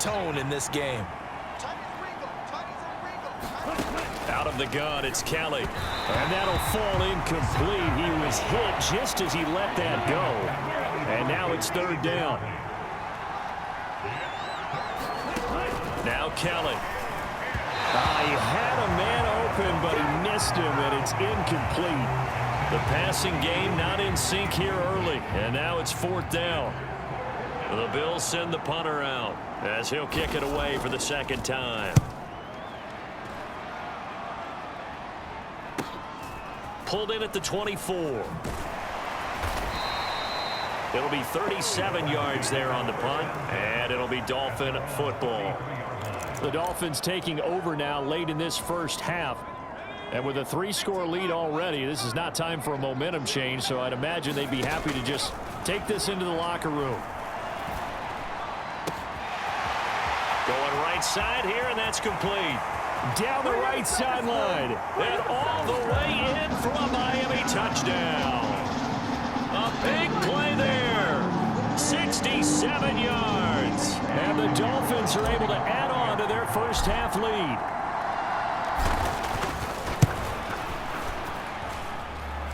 tone in this game. Out of the gun, it's Kelly. And that'll fall incomplete. He was hit just as he let that go. And now it's third down. Now Kelly. He had a man open, but he missed him, and it's incomplete. The passing game not in sync here early, and now it's fourth down. The Bills send the punter out as he'll kick it away for the second time. Pulled in at the 24. It'll be 37 yards there on the punt, and it'll be Dolphin football. The Dolphins taking over now late in this first half. And with a 3-score lead already, this is not time for a momentum change, so I'd imagine they'd be happy to just take this into the locker room. Going right side here, and that's complete. Down the right sideline, and all the way in for a Miami touchdown. A big play there, 67 yards. And the Dolphins are able to add on to their first half lead.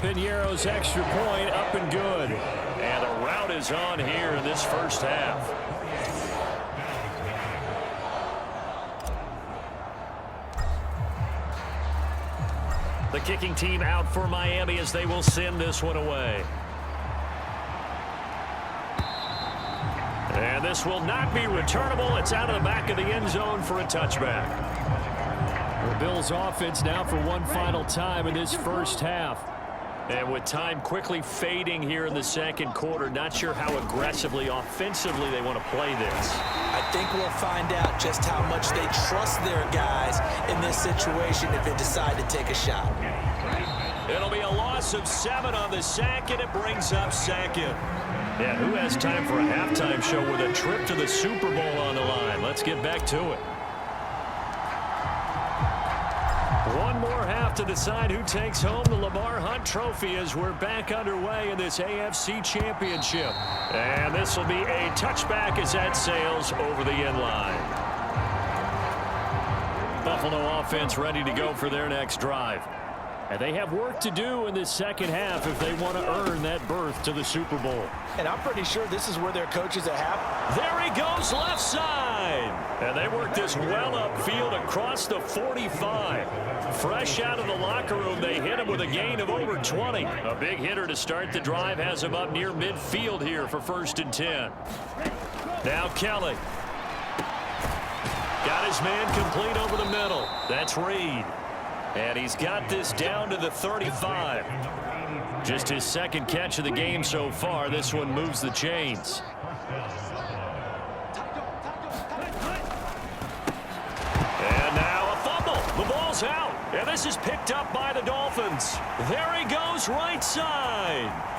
Piñeiro's extra point up and good. And the route is on here in this first half. The kicking team out for Miami as they will send this one away. And this will not be returnable. It's out of the back of the end zone for a touchback. The Bills offense now for one final time in this first half. And with time quickly fading here in the second quarter, not sure how aggressively, offensively they want to play this. I think we'll find out just how much they trust their guys in this situation if they decide to take a shot. It'll be a loss of 7 on the sack, and it brings up second. Yeah, who has time for a halftime show with a trip to the Super Bowl on the line? Let's get back to it. One more half to decide who takes home the Lamar Hunt Trophy as we're back underway in this AFC Championship. And this will be a touchback as that sails over the end line. Buffalo offense ready to go for their next drive. And they have work to do in this second half if they want to earn that berth to the Super Bowl. And I'm pretty sure this is where their coaches are happy. There he goes left side. And they work this well upfield across the 45. Fresh out of the locker room, they hit him with a gain of over 20. A big hitter to start the drive has him up near midfield here for 1st and 10. Now Kelly. Got his man complete over the middle. That's Reed. And he's got this down to the 35. Just his second catch of the game so far. This one moves the chains. And now a fumble. The ball's out. And this is picked up by the Dolphins. There he goes right side.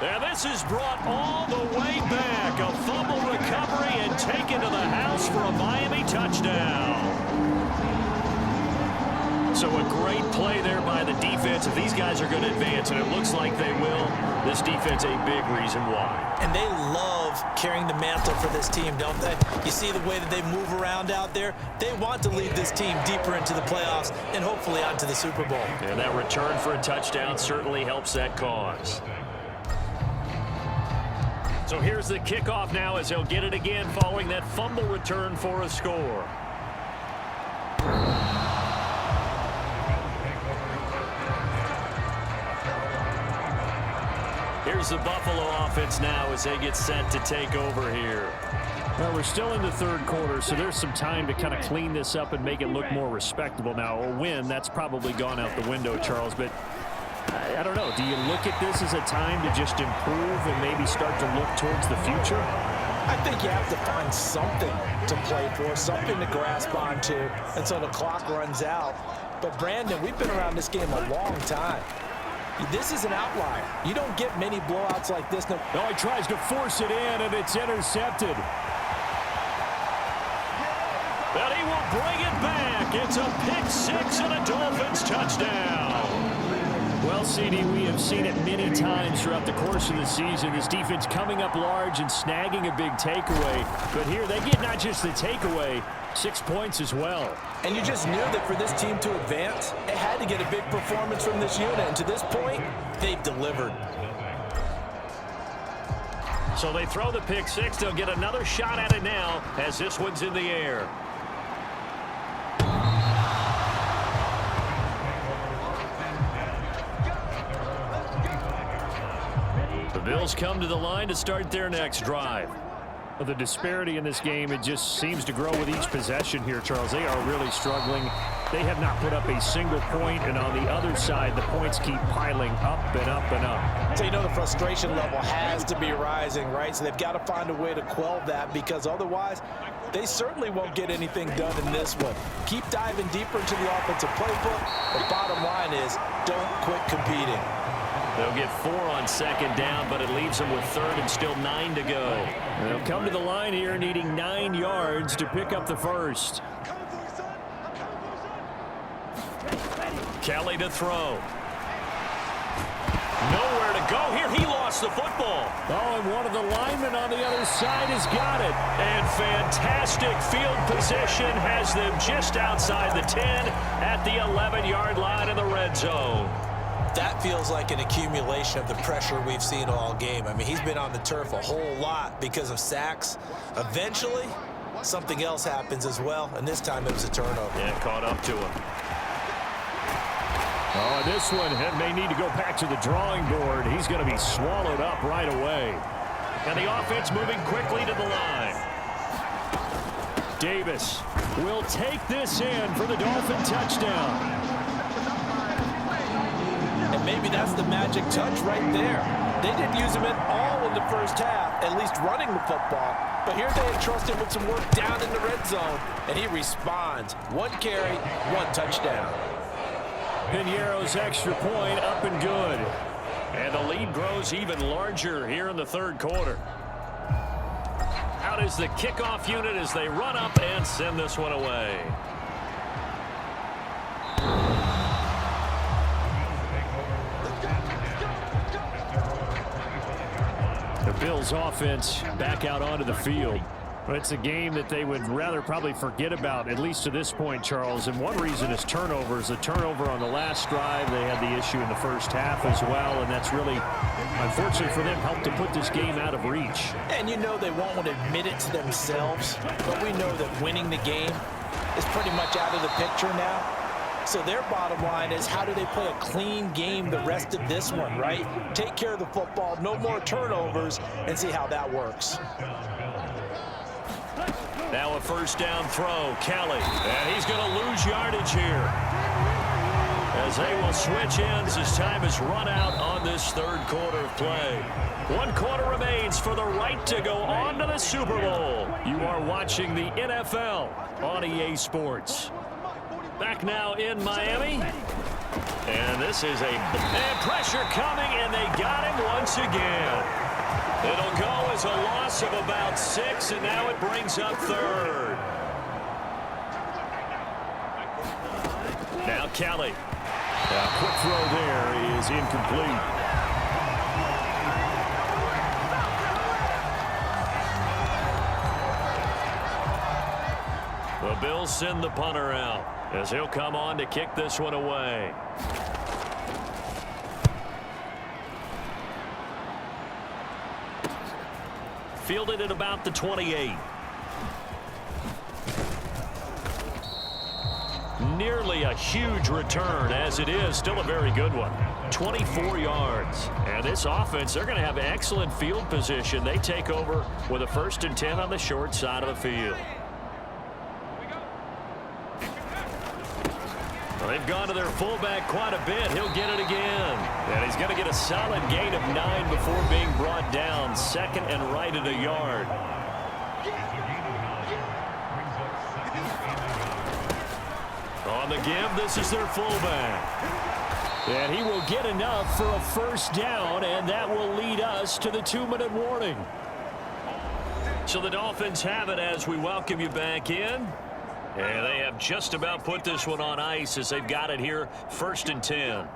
And this is brought all the way back. A fumble recovery and taken to the house for a Miami touchdown. So a great play there by the defense. If these guys are going to advance, and it looks like they will, this defense a big reason why. And they love carrying the mantle for this team, don't they? You see the way that they move around out there? They want to lead this team deeper into the playoffs and hopefully onto the Super Bowl. And that return for a touchdown certainly helps that cause. So here's the kickoff now as they'll get it again following that fumble return for a score. Here's the Buffalo offense now as they get set to take over here. Well, we're still in the third quarter, so there's some time to kind of clean this up and make it look more respectable. Now, a win, that's probably gone out the window, Charles, but I don't know. Do you look at this as a time to just improve and maybe start to look towards the future? I think you have to find something to play for, something to grasp onto until the clock runs out. But, Brandon, we've been around this game a long time. This is an outlier. You don't get many blowouts like this. No, he tries to force it in, and it's intercepted. But he will bring it back. It's a pick six and a Dolphins touchdown. Well, CD, we have seen it many times throughout the course of the season. This defense coming up large and snagging a big takeaway. But here they get not just the takeaway, 6 points as well. And you just knew that for this team to advance, it had to get a big performance from this unit. And to this point, they've delivered. So they throw the pick six. They'll get another shot at it now as this one's in the air. The Bills come to the line to start their next drive. The disparity in this game, it just seems to grow with each possession here, Charles. They are really struggling. They have not put up a single point, and on the other side, the points keep piling up and up and up. So you know the frustration level has to be rising, right? So they've got to find a way to quell that, because otherwise they certainly won't get anything done in this one. Keep diving deeper into the offensive playbook. The bottom line is don't quit competing. They'll get 4 on second down, but it leaves them with third and still 9 to go. They'll come to the line here needing 9 yards to pick up the first. Kelly to throw. Nowhere to go here. He lost the football. Oh, and one of the linemen on the other side has got it. And fantastic field position has them just outside the 10 at the 11-yard line in the red zone. That feels like an accumulation of the pressure we've seen all game. I mean, he's been on the turf a whole lot because of sacks. Eventually, something else happens as well, and this time it was a turnover. Yeah, caught up to him. Oh, this one may need to go back to the drawing board. He's going to be swallowed up right away. And the offense moving quickly to the line. Davis will take this in for the Dolphin touchdown. And maybe that's the magic touch right there. They didn't use him at all in the first half, at least running the football. But here they entrust him with some work down in the red zone, and he responds. 1 carry, 1 touchdown. Piñeiro's extra point up and good. And the lead grows even larger here in the third quarter. Out is the kickoff unit as they run up and send this one away. The Bills offense back out onto the field. But it's a game that they would rather probably forget about, at least to this point, Charles. And one reason is turnovers. A turnover on the last drive. They had the issue in the first half as well. And that's really, unfortunately for them, helped to put this game out of reach. And you know they won't want to admit it to themselves. But we know that winning the game is pretty much out of the picture now. So their bottom line is, how do they play a clean game the rest of this one, right? Take care of the football, no more turnovers, and see how that works. Now a first down throw, Kelly. And he's going to lose yardage here. As they will switch ends as time is run out on this third quarter of play. 1 quarter remains for the right to go on to the Super Bowl. You are watching the NFL on EA Sports. Back now in Miami. And this is and pressure coming, and they got him once again. It'll go as a loss of about 6, and now it brings up third. Now Kelly. A quick throw there is incomplete. The Bills send the punter out as he'll come on to kick this one away. Fielded at about the 28. Nearly a huge return, as it is still a very good one. 24 yards. And this offense, they're going to have excellent field position. They take over with a 1st and 10 on the short side of the field. They've gone to their fullback quite a bit. He'll get it again. And he's going to get a solid gain of 9 before being brought down. 2nd and right at a yard. On the give, this is their fullback. And he will get enough for a first down, and that will lead us to the 2-minute warning. So the Dolphins have it as we welcome you back in. And they have just about put this one on ice as they've got it here, 1st and 10.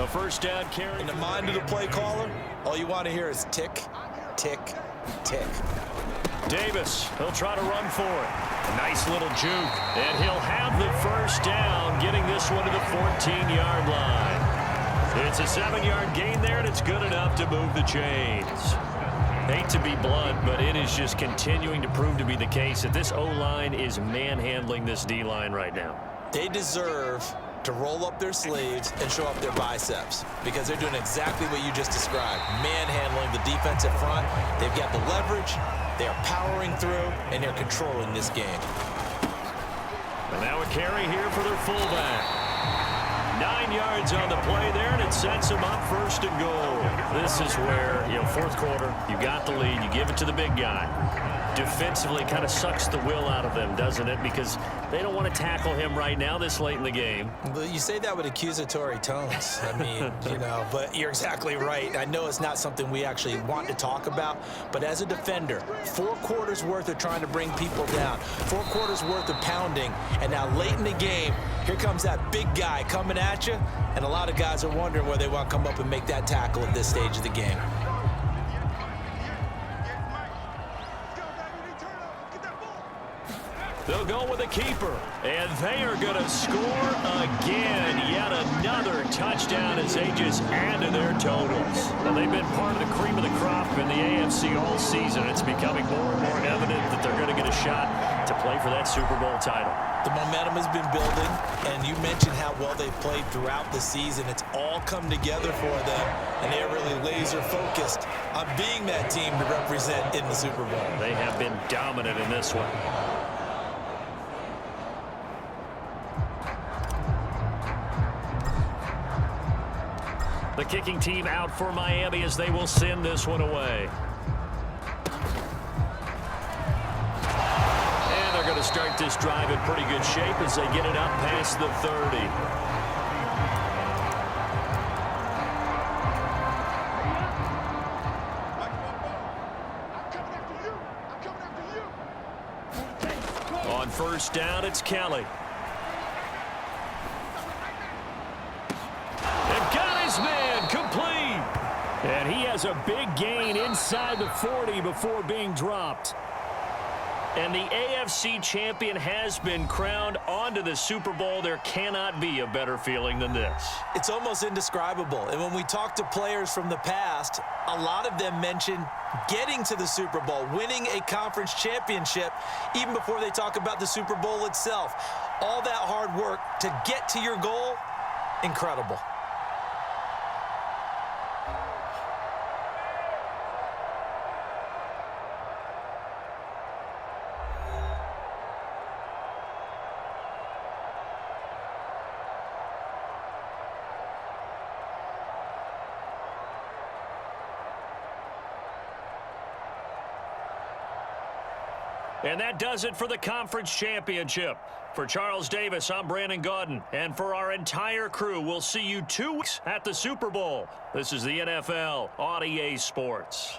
A first down carry. In the mind of the play caller, all you want to hear is tick, tick, tick. Davis, he'll try to run for it. A nice little juke. And he'll have the first down, getting this one to the 14-yard line. It's a 7-yard gain there, and it's good enough to move the chains. Hate to be blunt, but it is just continuing to prove to be the case that this O-line is manhandling this D-line right now. They deserve to roll up their sleeves and show up their biceps because they're doing exactly what you just described, manhandling the defensive front. They've got the leverage, they are powering through, and they're controlling this game. And now a carry here for their fullback. 9 yards on the play there, and it sets them up first and goal. This is where, fourth quarter, you got the lead, you give it to the big guy. Defensively kind of sucks the will out of them, doesn't it? Because they don't want to tackle him right now this late in the game. But you say that with accusatory tones. I mean, but you're exactly right. I know it's not something we actually want to talk about, but as a defender, 4 quarters worth of trying to bring people down, 4 quarters worth of pounding, and now late in the game, here comes that big guy coming at you, and a lot of guys are wondering where they want to come up and make that tackle at this stage of the game. They'll go with a keeper, and they are going to score again. Yet another touchdown as they just add to their totals. Now, they've been part of the cream of the crop in the AFC all season. It's becoming more and more evident that they're going to get a shot to play for that Super Bowl title. The momentum has been building, and you mentioned how well they've played throughout the season. It's all come together for them, and they're really laser-focused on being that team to represent in the Super Bowl. They have been dominant in this one. The kicking team out for Miami as they will send this one away. And they're going to start this drive in pretty good shape as they get it up past the 30. On first down, it's Kelly. Man, complete. And he has a big gain inside the 40 before being dropped. And the AFC champion has been crowned onto the Super Bowl. There cannot be a better feeling than this. It's almost indescribable. And when we talk to players from the past, a lot of them mention getting to the Super Bowl, winning a conference championship, even before they talk about the Super Bowl itself. All that hard work to get to your goal, incredible. And that does it for the conference championship. For Charles Davis, I'm Brandon Gaudin. And for our entire crew, we'll see you 2 weeks at the Super Bowl. This is the NFL on EA Sports.